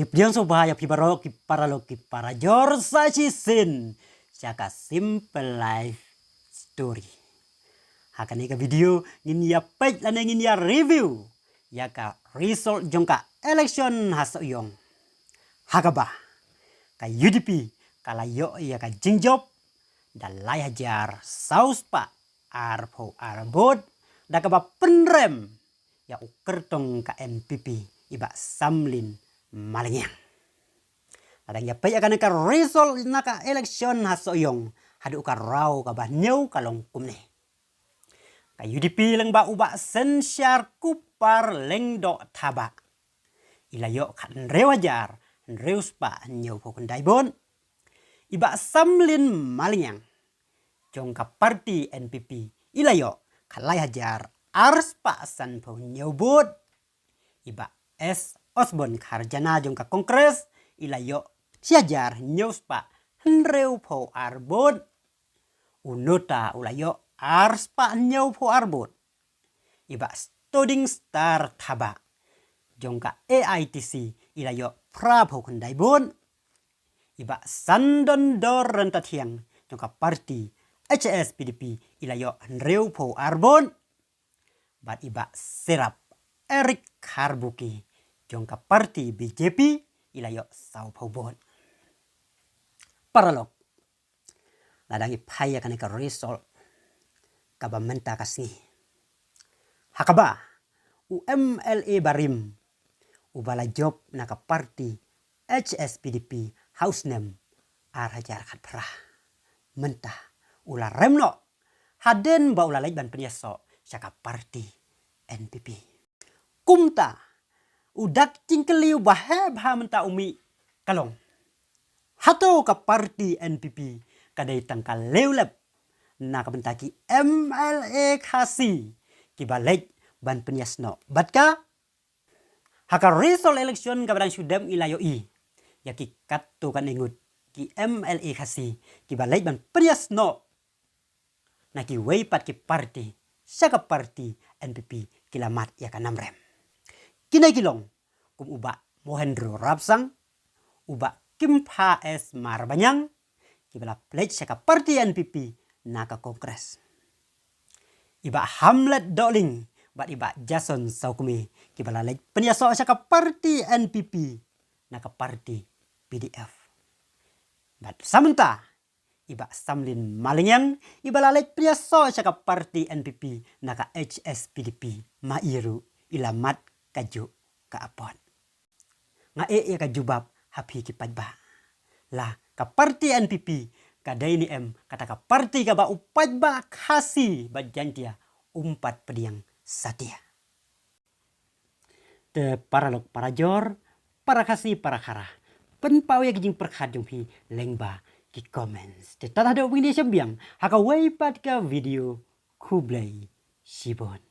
Ngipdiang sobaya pibarok ki para jor sachi sin. Jaka simple life story. Hakani ka video ngin ya page lan ngin ya review. Yaka result jongka election hasoyong. Hakaba ka UDP kala yo ya ka jingjob dalai hajar sauspa arpo arbod dakaba penrem ya ukertong ka MPP iba samlin malingyang. Adang ya pay akan ka result naka election hasoyong hadu ka raw ka banyaw kalong kumne. Ka UDP lang ba uba sensyar kupar lengdo taba. Ilayo kan rewajar reus pa nyaw pokon daibon. Iba samlin malingyang. Jong ka parti NPP ilayo kalay hajar ars pa san po nyaw bod. Iba S. Osborne Karjana jong ka kongres ilayo siajar news pa henreu po arbon unota ulayo ars pa nyaw po arbon iba studying star taba jong ka AITC ilayo prapo kundai bon iba sandon dor rentatiang jong ka parti HS PDP ilayo henreu po arbon bat iba serap Eric Harbuki jongka parti BJP ilayo Sao Paubon. Paralog. Ladangi paya kaneka result kabamenta kasni. Hakaba UMLA Barim ubala job naka parti HSPDP house name arhajar khatpra. Mentah ula remno haden ba ula ban penyaso syaka parti NPP. Kumta udak cingkeliu bahab menta umi kalong. Hato ka parti NPP kadai tangka leulep na kabentaki MLA khasi kibalik ban penyasno. Batka haka result election kabadang sudam ilayo i yaki katto kan ingut ki MLA khasi kibalik ban penyasno na ki weipat ki parti syaka parti NPP kilamat ya kanamrem. Kinai kilong kum uba Mohendro Rapsang uba Kimpa S Marbanyang kibala pledge syaka parti NPP naka kongres. Iba Hamlet Doling bat iba Jason Saukumi kibala lej penyaso syaka parti NPP naka parti PDF. Bat samenta iba Samlin Malingyang ibala lej penyaso syaka parti NPP naka HSPDP mairu ilamat kaju ka apon. Nga ya ka jubab hapi ki padba. Lah ka parti NPP ka daini kata ka parti ka ba upadba khasi bajantia umpat pediang satia. Te paralog parajor para khasi para khara. Penpau ya kijing perkhad jong hi lengba ki comments. Te tata do wingi sembiang haka weipat ka video kublai sibon.